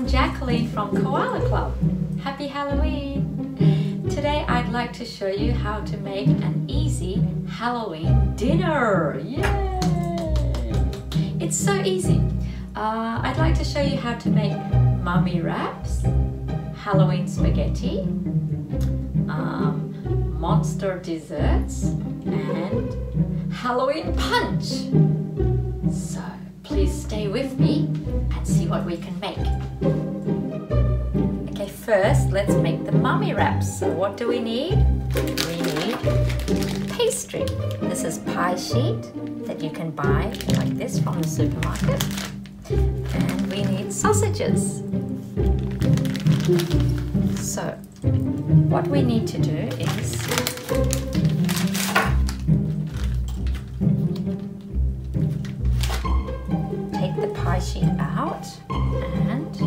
Jacqueline from Koala Club. Happy Halloween! Today I'd like to show you how to make an easy Halloween dinner. Yay! It's so easy. I'd like to show you how to make mummy wraps, Halloween spaghetti, monster desserts, and Halloween punch. So please stay with me and see what we can make. Okay, first let's make the mummy wraps. So what do we need? We need pastry. This is pie sheet that you can buy like this from the supermarket. And we need sausages. So what we need to do is take the pie sheet out and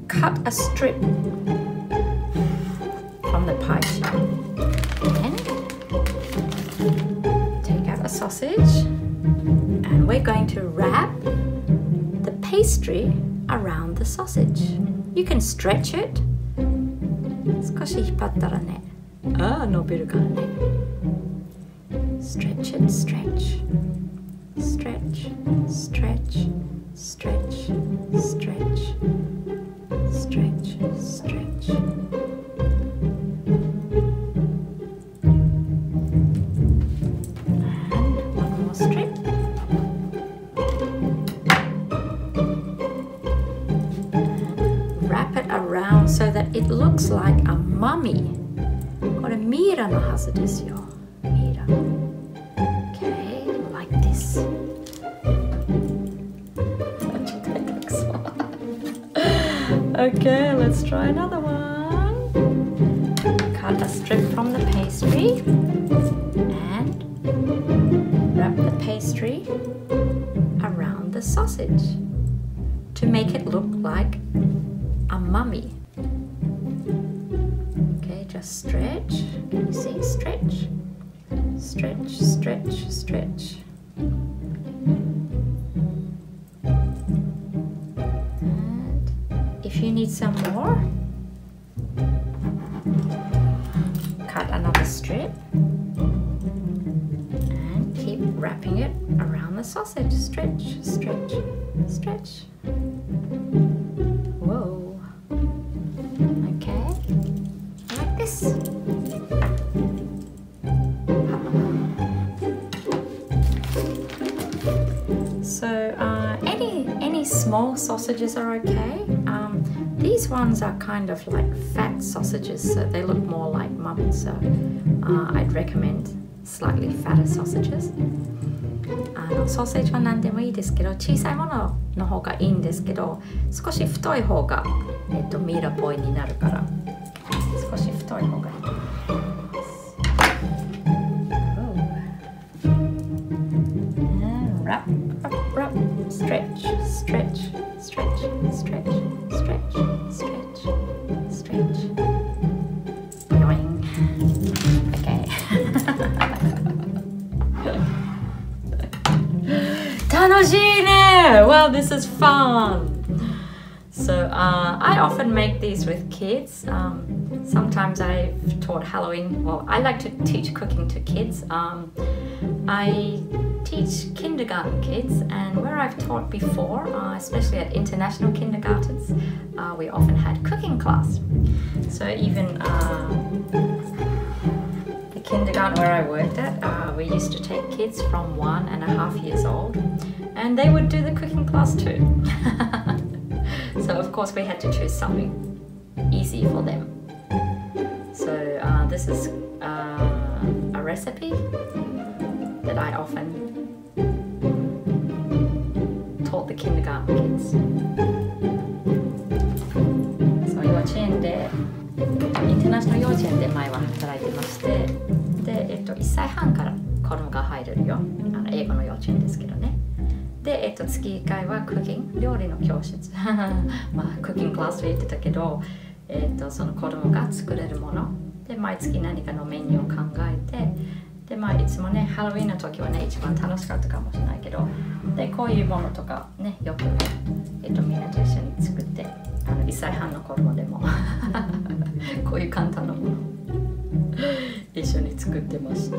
cut a strip from the pie sheet. Then take out a sausage and we're going to wrap the pastry around the sausage. You can stretch it. 少し引っ張ったらね、伸びるからね。Stretch it, stretch, stretch, stretch, stretch, stretch, stretch, stretch. And one more strip. And wrap it around so that it looks like a mummy. これミイラのはずですよ。ミイラ。Okay, like this. Okay, let's try another one. Cut a strip from the pastry and wrap the pastry around the sausage to make it look like a mummy. Okay, just stretch. Can you see? Stretch. Stretch, stretch, stretch. And if you need some more, cut another strip and keep wrapping it around the sausage. Stretch, stretch, stretch. Whoa. Okay, like this. So any small sausages are okay. These ones are kind of like fat sausages, so they look more like mummy. So I'd recommend slightly fatter sausages. ソーセージは何でもいいですけど、小さいものの方がいいんですけど、少し太い方がミイラっぽいになるから、少し太い方がいいと思います。Wrap, wrap, stretch, stretch, stretch, stretch, stretch, stretch, stretch. Boing. Okay. 楽しいね! Wow, this is fun! So I often make these with kids. Sometimes I've taught Halloween. Well, I like to teach cooking to kids. I teach kindergarten kids, and where I've taught before, especially at international kindergartens, we often had cooking class. So even the kindergarten where I worked at, we used to take kids from 1.5 years old, and they would do the cooking class too. So of course we had to choose something easy for them. So this is a recipe that I often taught the kindergarten kids. So 幼稚園で、インターナショナル幼稚園で前は働いてまして、で、1歳半から子供が入れるよ。英語の幼稚園ですけどね。で、月1回はクッキング、料理の教室。まあ、クッキングクラスと言ってたけど、その子供が作れるもので毎月何かのメニューを考えてでまあいつもねハロウィンの時はね一番楽しかったかもしれないけど、でこういうものとかねよくみんなと一緒に作って、1歳半の子供でもこういう簡単なもの一緒に作ってました。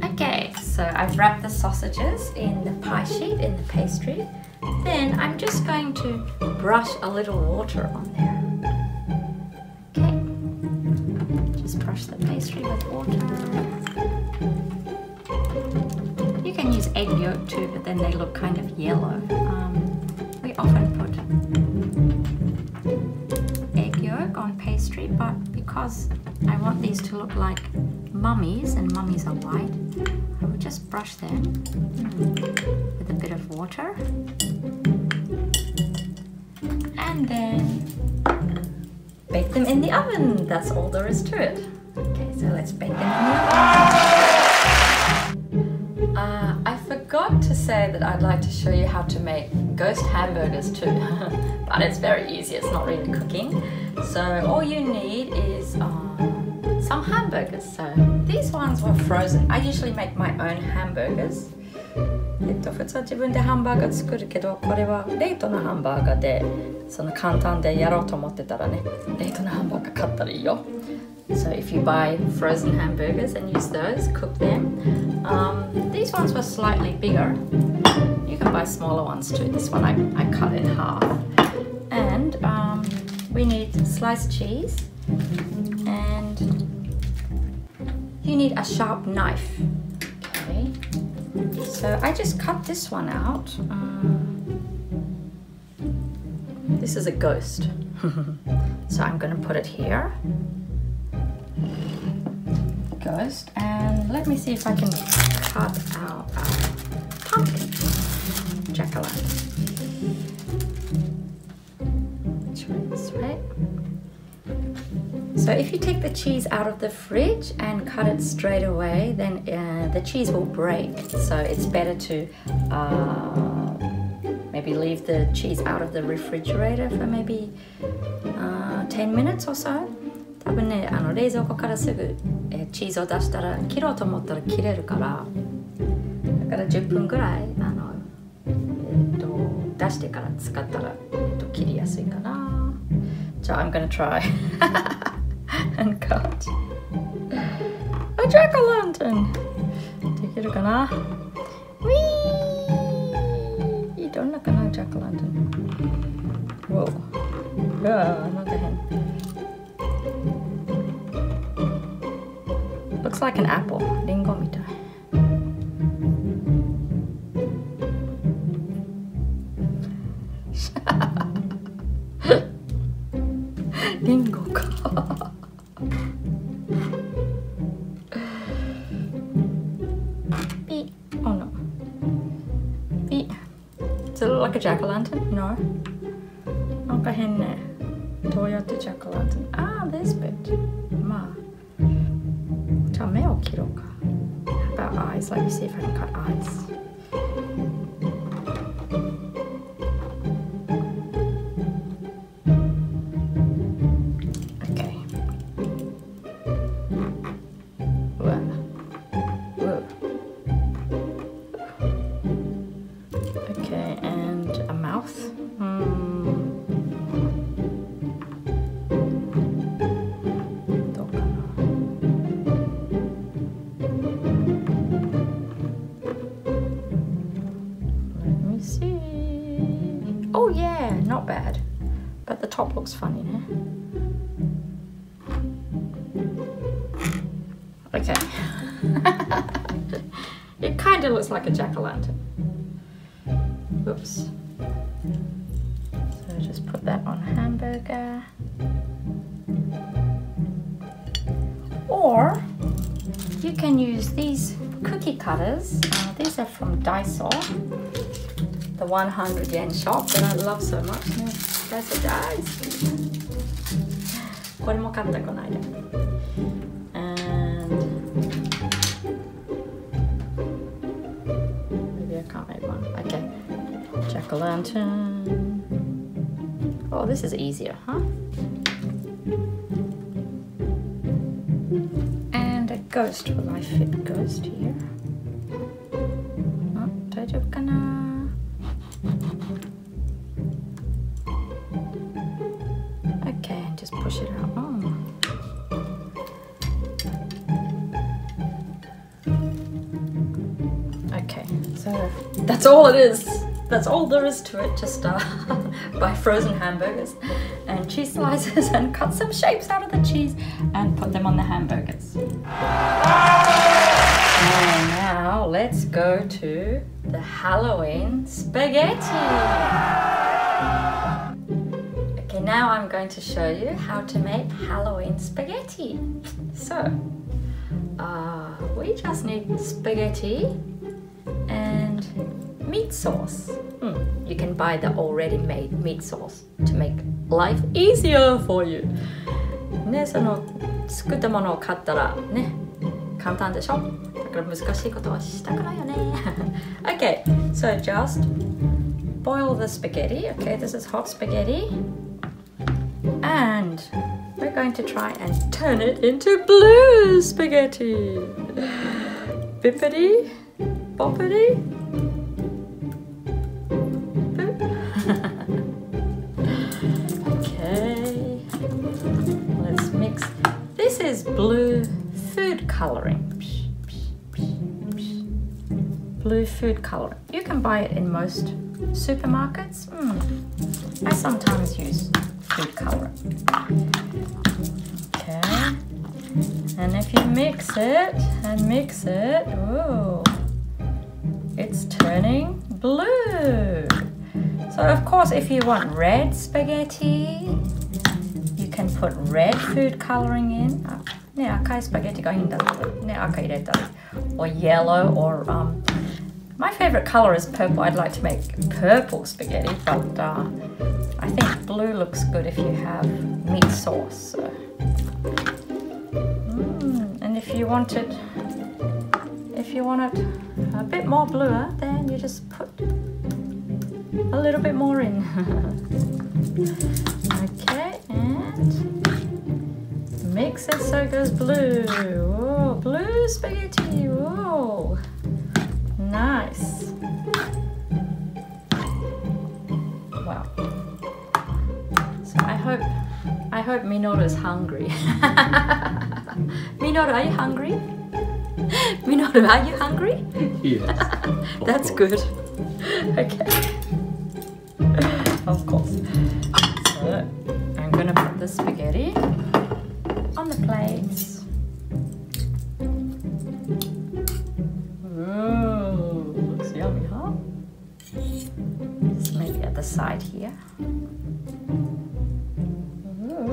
Okay, so I've wrapped the sausages in the pie sheet, in the pastry. Then I'm just going to brush a little water on there. Okay, just brush the pastry with water. You can use egg yolk too, but then they look kind of yellow. We often put egg yolk on pastry, but because I want these to look like mummies, and mummies are white, I will just brush them with a bit of water. And then bake them in the oven. That's all there is to it. Okay, so let's bake them in the oven. I forgot to say that I'd like to show you how to make ghost hamburgers too. But it's very easy, it's not really cooking. So all you need is some hamburgers. So these ones were frozen. I usually make my own hamburgers. 普通は自分でハンバーガー作るけど、これは冷凍のハンバーガーでその簡単でやろうと思ってたらね、冷凍のハンバーガー買ったらいいよ。So if you buy frozen hamburgers and use those, cook them. These ones were slightly bigger. You can buy smaller ones too. This one I cut in half. And we need sliced cheese, and you need a sharp knife. Okay. So I just cut this one out. This is a ghost. So I'm going to put it here. Ghost. And let me see if I can cut out a pumpkin. Jack-o'-lantern. Which way? This way. So if you take the cheese out of the fridge and cut it straight away, then the cheese will break. So it's better to maybe leave the cheese out of the refrigerator for maybe 10 minutes or so. 多分ね、冷蔵庫からすぐ、チーズを出したら切ろうと思ったら切れるから、だから10分ぐらい出してから使ったら、切りやすいかな。じゃあ I'm gonna try and cut a jack-o'-lantern. できるかな？ウィー！どんなかな、jack-o'-lantern。Whoa。なんか変。Looks like an apple. リンゴみたい。リンゴか。Beep. Oh no. Beep. Does it look like a jack-o'-lantern? No. なんか変ね。どうやって jack-o'-lantern? Ah, this bit. まあ。じゃあ目を切ろうか。How about eyes? Let me see if I can cut eyes. Okay. Whoa. Whoa. Okay, and a mouth. Oh yeah, not bad. But the top looks funny, eh? Okay. It kind of looks like a jack-o'-lantern. Oops. So just put that on a hamburger. Or you can use these cookie cutters. These are from Daiso, the 100 yen shop that I love so much. Daiso Daiso. これも買ったこの間。And maybe I can't make one. Okay. Jack-o'-lantern. Oh, this is easier, huh? And a ghost. Will I fit a ghost here? Oh, 大丈夫かな? Okay, just push it out. Oh. Okay, so that's all it is. That's all there is to it. Just buy frozen hamburgers and cheese slices and cut some shapes out of the cheese and put them on the hamburgers. And now let's go to the Halloween spaghetti. Okay, now I'm going to show you how to make Halloween spaghetti. So, we just need spaghetti and meat sauce. You can buy the already made meat sauce to make life easier for you. ね、その作ったものを買ったらね、簡単でしょ？だから難しいことはしたくないよね。Okay, so just boil the spaghetti. Okay, this is hot spaghetti. And we're going to try and turn it into blue spaghetti. Bippity, boppity. Okay, let's mix. This is blue food coloring. Blue food coloring. You can buy it in most supermarkets. I sometimes use food coloring. Okay, and if you mix it and mix it, ooh, it's turning blue. So of course, if you want red spaghetti, you can put red food coloring in. ね、赤いスパゲッティがいいんだったらね、赤入れたり or yellow or my favorite color is purple. I'd like to make purple spaghetti, but I think blue looks good if you have meat sauce. So. And if you want it a bit more bluer, then you just put a little bit more in. Okay, and mix it so it goes blue. Whoa, blue spaghetti. Whoa, nice. Wow. So I hope Minoru is hungry. Minoru, are you hungry? Minoru, are you hungry? Yes. That's good. Okay. Of course. So I'm gonna put the spaghetti on the plates. Ooh, looks yummy, huh? Just maybe at the side here. Ooh.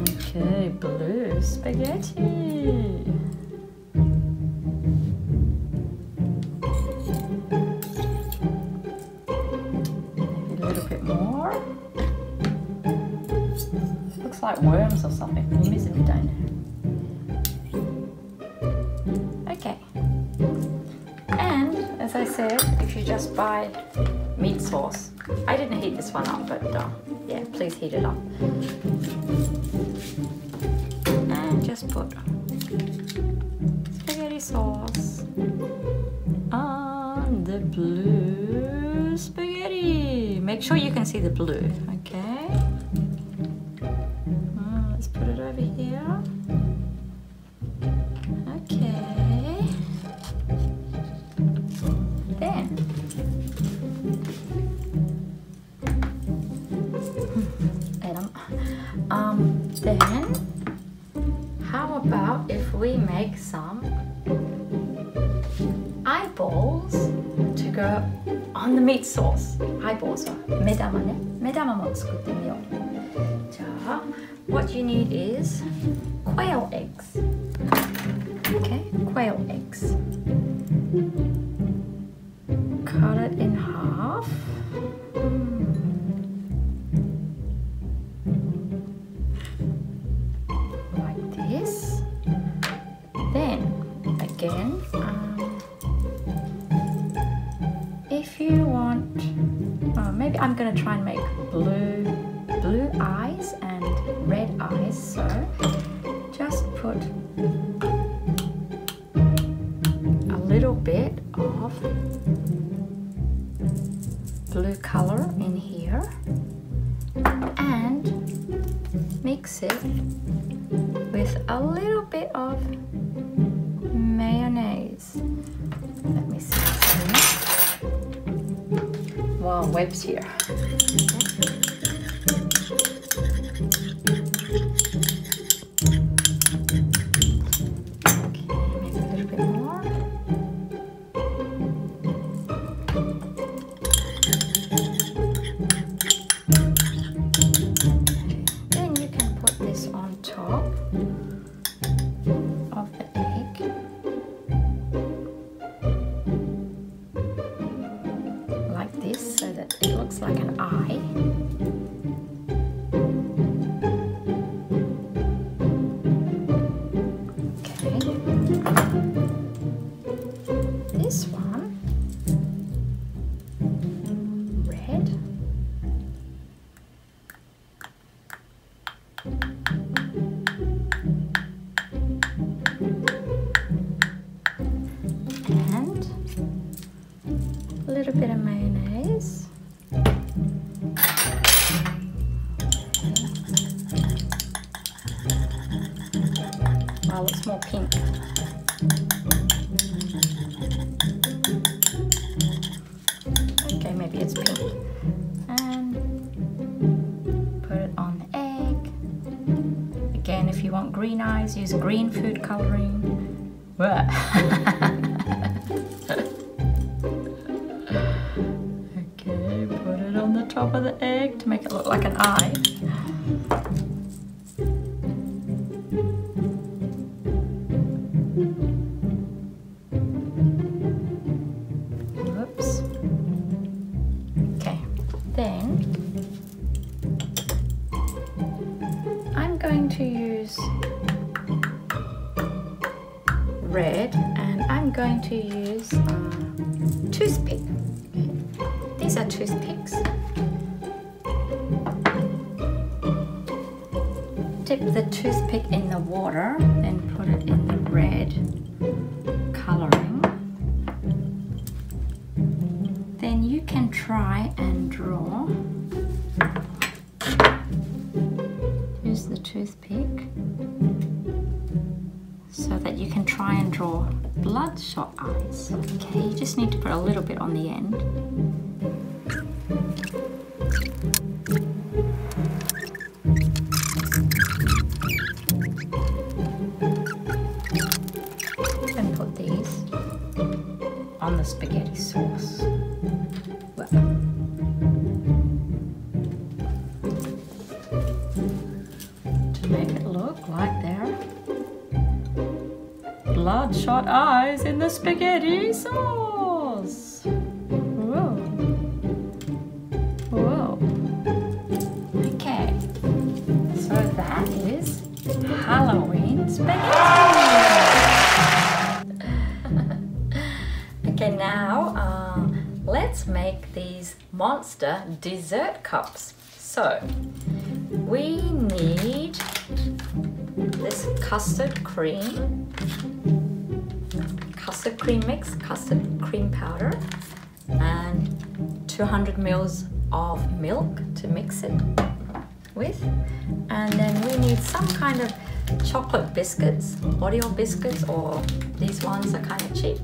Okay, blue spaghetti. Like worms or something. Okay. And as I said, if you just buy meat sauce, I didn't heat this one up, but yeah, please heat it up. And just put spaghetti sauce on the blue spaghetti. Make sure you can see the blue, okay? Put it over here. Okay. Then how about if we make some eyeballs to go on the meat sauce? Eyeballs は目玉ね。目玉も作ってみよう。じゃあ what you need is quail eggs. Okay, quail eggs. Cut it in half. Like this. Then, again, if you want, maybe I'm going to try and make blue eyes and red eyes, so just put a little bit of blue color in here and mix it with a little bit of mayonnaise. Let me see. Wow, webs here. So that it looks like an eye. Okay. This one, red. And a little bit of mayonnaise. Wow, it's more pink. Okay, maybe it's pink. And put it on the egg. Again, if you want green eyes, use green food coloring. Okay, put it on the top of the egg to make it look like an eye. Whoops. Okay, then I'm going to use red and I'm going to use toothpick. These are toothpicks. Dip the toothpick in the water, then put it in the red coloring. Then you can try and draw. Use the toothpick so that you can try and draw bloodshot eyes. Okay, you just need to put a little bit on the end. And put these on the spaghetti sauce. To make it look like they're bloodshot eyes in the spaghetti sauce. Whoa. Whoa. Okay. So that is Halloween spaghetti. Okay, now let's make these monster dessert cups. So we need this custard cream mix, custard cream powder, and 200 ml of milk to mix it with. And then we need some kind of chocolate biscuits, Oreo biscuits, or these ones are kind of cheap.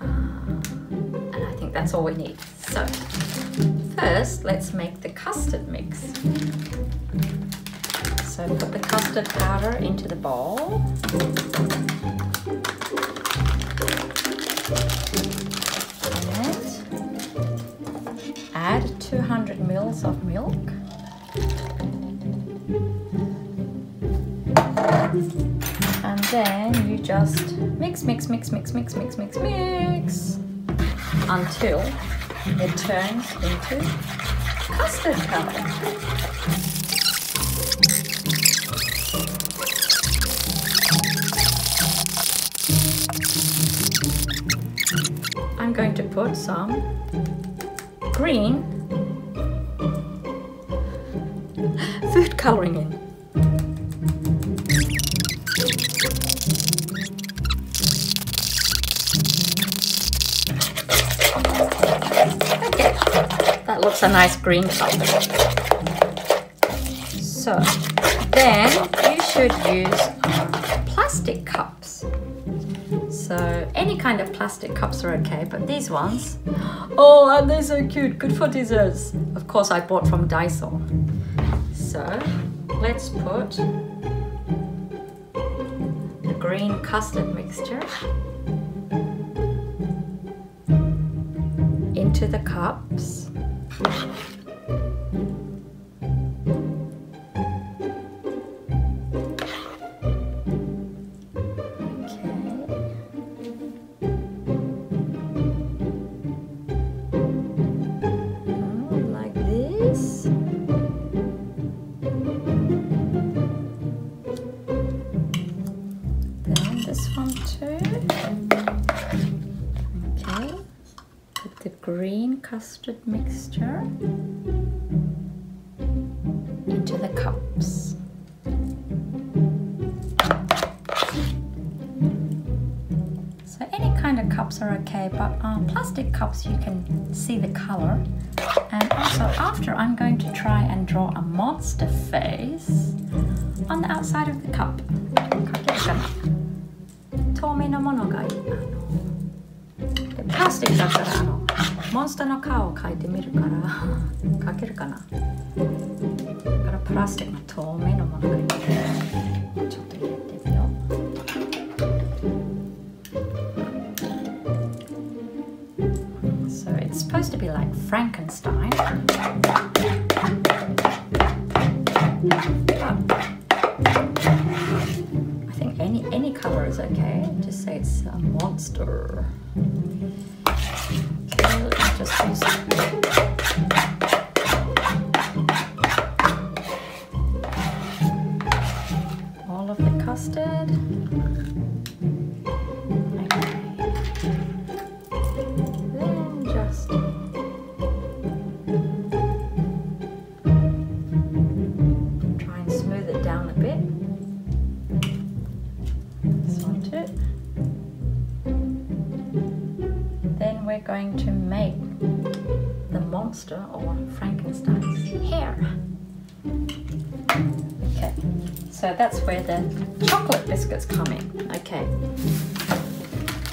And I think that's all we need. So first, let's make the custard mix. So put the custard powder into the bowl. And add 200 ml of milk. And then you just mix until it turns into custard color. I'm going to put some green food coloring in. Okay, that looks a nice green color. So then you should use plastic cups. So any kind of plastic cups are okay, but these ones, oh, and they're so cute, good for desserts. Of course, I bought from Daiso. So let's put the green custard mixture into the cups. The green custard mixture into the cups. So any kind of cups are okay, but plastic cups you can see the color. And also after, I'm going to try and draw a monster face on the outside of the cup. 透明なものがいい。プラスチックだからモンスターの顔を描いてみるから描けるかな。だからプラスチックの透明なものがいい。ちょっと入れてみよう。So it's supposed to be like Frankenstein. I think any color is okay. Just say it's a monster. Okay, let me just use all of the custard. Okay. Then just try and smooth it down a bit. This one too. Then we're going to make the monster or Frankenstein's hair. Okay, so that's where the chocolate biscuits come in. Okay,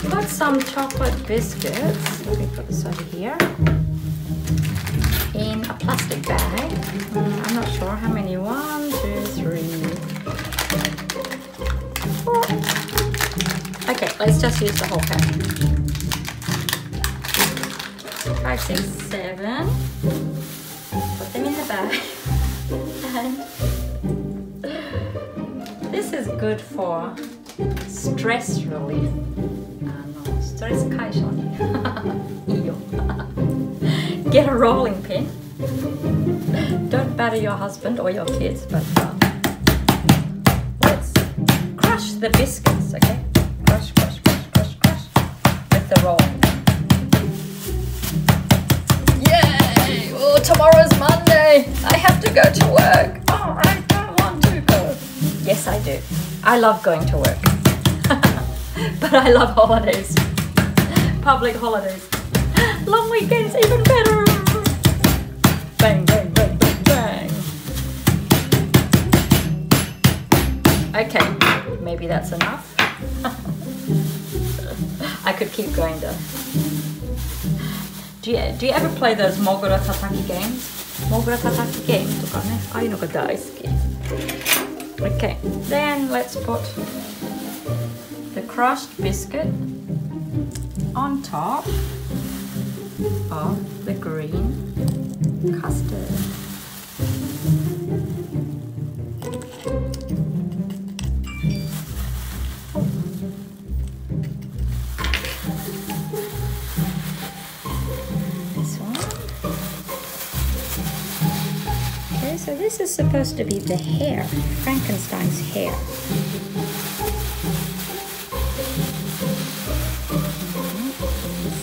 put some chocolate biscuits, let me put this over here, in a plastic bag. I'm not sure how many, 1, 2, 3, 4. Okay, let's just use the whole pack. 5, 6, 7. Put them in the bag. And this is good for stress relief. Stress 解消にいいよ。Get a rolling pin. Don't batter your husband or your kids, but let's crush the biscuits, okay? Crush with the rolling pin. Yay! Oh, tomorrow's Monday. I have to go to work. Oh, I don't want to go. Yes, I do. I love going to work. But I love holidays. Public holidays. Long weekends, even better. Bang, bang, bang, bang, bang. Okay, maybe that's enough. I could keep going though. Do you ever play those Mogura Tataki games? Mogura Tataki games とかね、ああいうのが大好き。Okay, then let's put the crushed biscuit on top of the green custard. this is supposed to be the hair, Frankenstein's hair.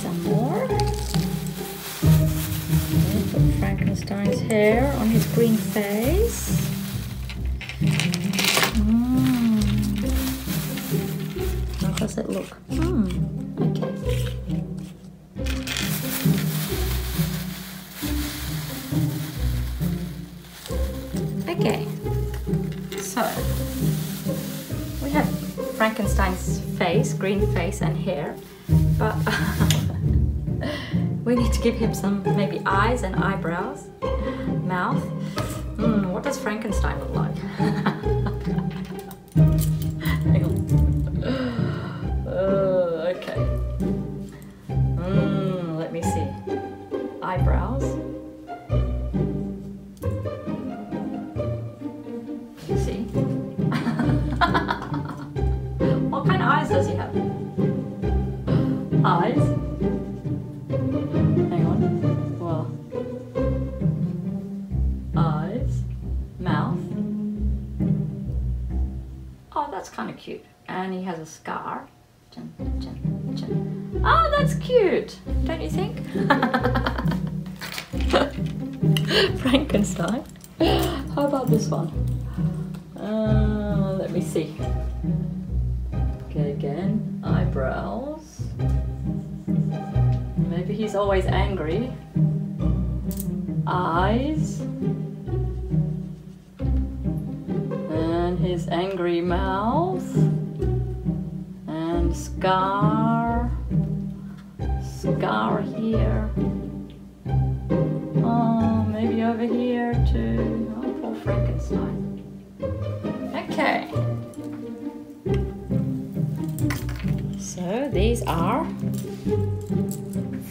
Some more. Put Frankenstein's hair on his green face. How does it look? Okay. Okay, so we have Frankenstein's face, green face and hair, but we need to give him some maybe eyes and eyebrows, mouth. What does Frankenstein look like? Hang on. Okay. Let me see. Eyebrows. See? What kind of eyes does he have? Eyes? Hang on. Well. Eyes. Mouth. Oh, that's kind of cute. And he has a scar. Chin, chin, chin. Oh, that's cute. Don't you think? Frankenstein. How about this one? Let me see. Okay, again, eyebrows. Maybe he's always angry. Eyes. And his angry mouth. And scar. Scar here. Oh, maybe over here too. Oh, poor Frankenstein. Okay. So these are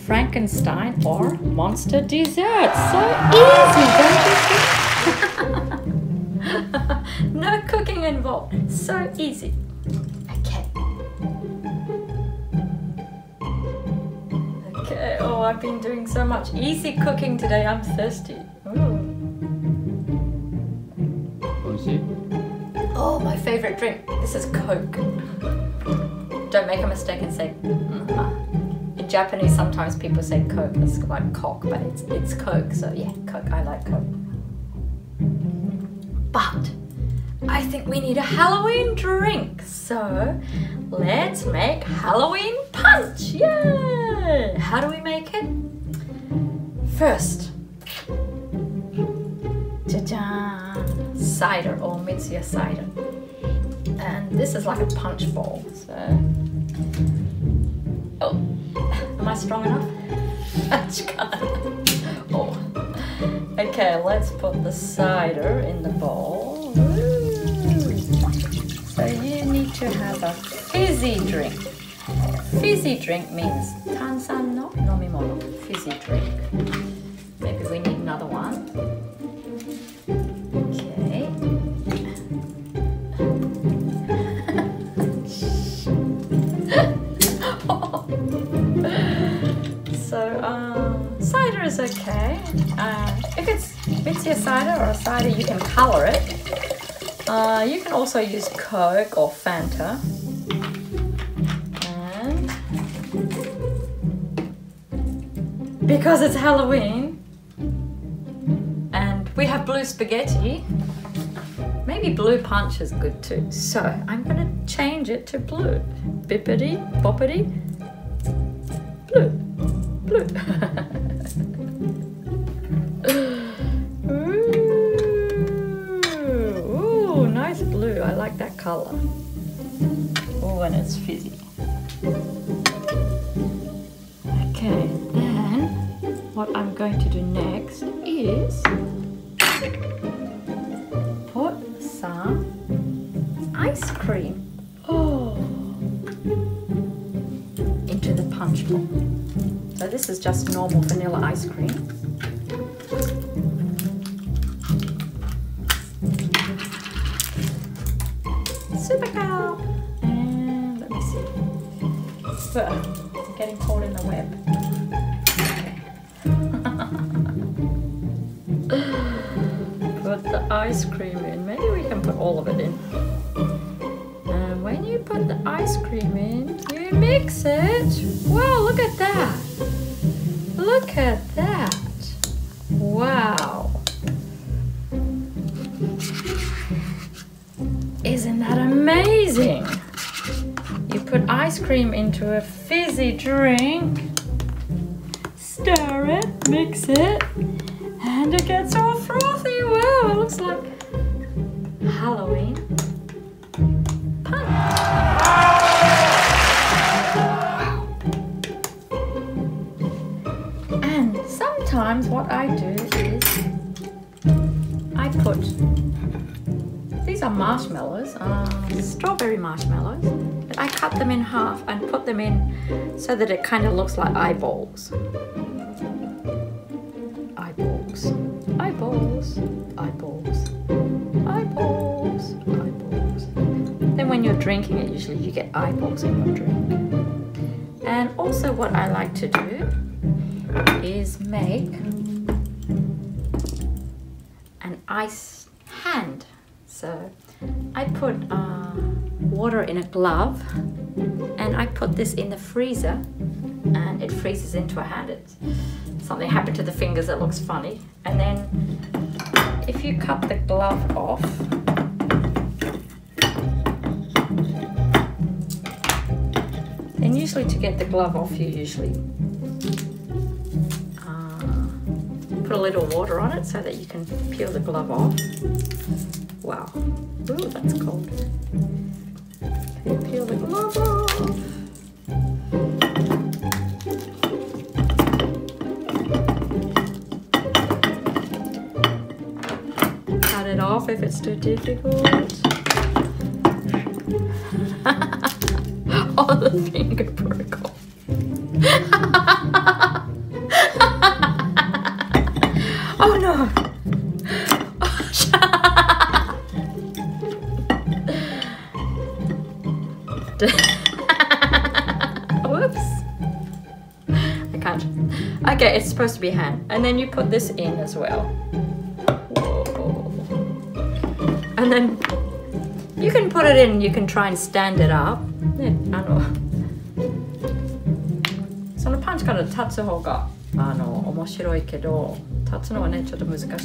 Frankenstein or monster desserts. So easy, don't you think? No cooking involved. So easy. Okay. Okay. Oh, I've been doing so much easy cooking today. I'm thirsty. Oh, my favorite drink. This is Coke. Don't make a mistake and say in Japanese sometimes people say Coke. It's like cock, but it's Coke. So yeah, Coke. I like Coke. But I think we need a Halloween drink. So let's make Halloween punch. Yay! How do we make it? First, ta-da! Cider or Mitsuya cider. And this is like a punch bowl. So, oh, am I strong enough? Oh, okay. Let's put the cider in the bowl. So you need to have a fizzy drink. Fizzy drink means tansan no nomimono. Fizzy drink. Maybe we need another one. Okay. So cider is okay. If it's Mitsuya cider or a cider, you can color it. You can also use Coke or Fanta. And because it's Halloween and we have blue spaghetti, maybe blue punch is good too. So I'm going to change it to blue. Bippity, boppity, blue, blue. Ooh, nice blue. I like that color. Oh, and it's fizzy. Okay, then what I'm going to do next is put some ice cream into the punch bowl. So this is just normal vanilla ice cream. Super cow! And let me see. I'm getting caught in the web. Okay. Put the the ice cream in, maybe we can put all of it in. And when you put the ice cream in, you mix it. Wow, look at that. Look at that. Wow. Isn't that amazing? You put ice cream into a fizzy drink, stir it, mix it, and it gets all frothy. Wow, it looks like Halloween punch. And sometimes what I do is I put, these are marshmallows, strawberry marshmallows, but I cut them in half and put them in so that it kind of looks like eyeballs. Eyeballs, eyeballs, eyeballs, eyeballs, eyeballs. Then when you're drinking it, usually you get eyeballs in your drink. And also what I like to do is make an ice hand. So I put water in a glove and I put this in the freezer and it freezes into a hand. Something happened to the fingers that looks funny. And then if you cut the glove off, then usually to get the glove off you usually put a little water on it so that you can peel the glove off. Wow, ooh, that's cold. Peel the glove off. Cut it off if it's too difficult. Oh, the finger broke off. Oh no! Whoops! I can't. Okay, it's supposed to be a hand. And then you put this in as well. Whoa. And then you can put it in, you can try and stand it up. そのパンチから立つ方が面白いけど、立つのはねちょっと難しいけど。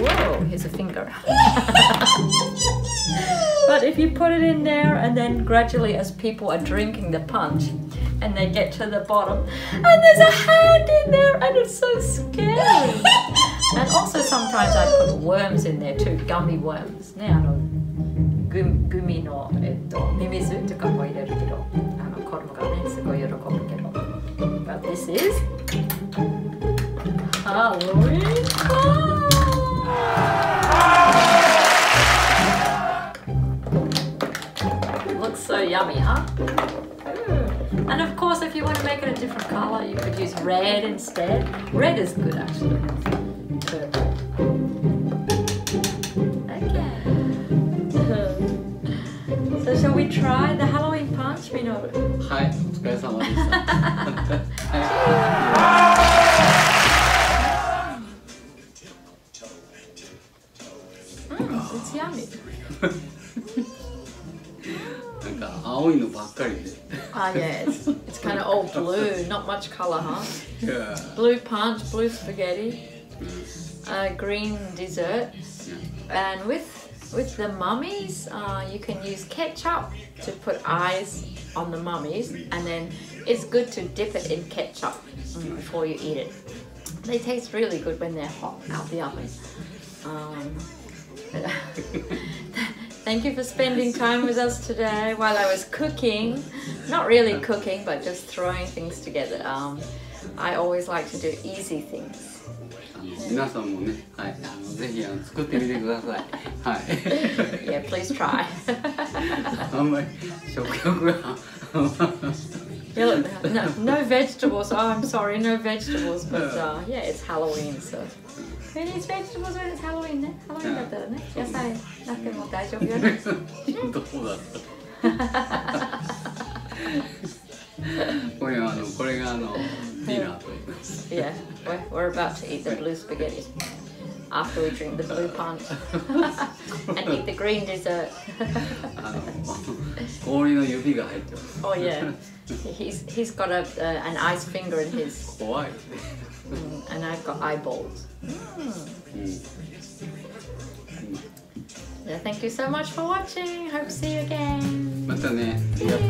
Whoa, here's a finger. But if you put it in there and then gradually as people are drinking the punch and they get to the bottom and there's a hand in there and it's so scary. And also sometimes I put worms in there too, gummy worms. ね、グミのミミズとかも入れるけど、子供がねすごい喜ぶけど。But this is Halloween punch. Looks so yummy, huh? And of course, if you want to make it a different color, you could use red instead. Red is good actually. Purple. Okay. So shall we try the Halloween punch, Minoru? はい、お疲れ様でした。It's yummy. なんか青いのばっかりで。Yeah, it's kind of all blue, not much color, huh? Yeah. Blue punch, blue spaghetti, green dessert, and with the mummies, you can use ketchup to put eyes on the mummies, and then it's good to dip it in ketchup before you eat it. They taste really good when they're hot out the oven. Thank you for spending time with us today while I was cooking. Not really cooking, but just throwing things together. I always like to do easy things. 皆さんもね、はい、ぜひ作ってみてください。はい。Yeah, please try. あんまり食欲が。Yeah, look, no vegetables. Oh, I'm sorry, no vegetables. But yeah, it's Halloween, so. Who needs vegetables when it's Halloween ね。Halloween だったらね、野菜なくても大丈夫よね。どうだった。これがこれがディナーと言います。Yeah, we're about to eat the blue spaghetti. after we drink the blue punch and eat the green dessert. 氷の指が入ってます。Oh yeah, he's got an ice finger in his. 怖い。And I've got eyeballs. Yeah, thank you so much for watching. Hope to see you again. またね。ありがとう。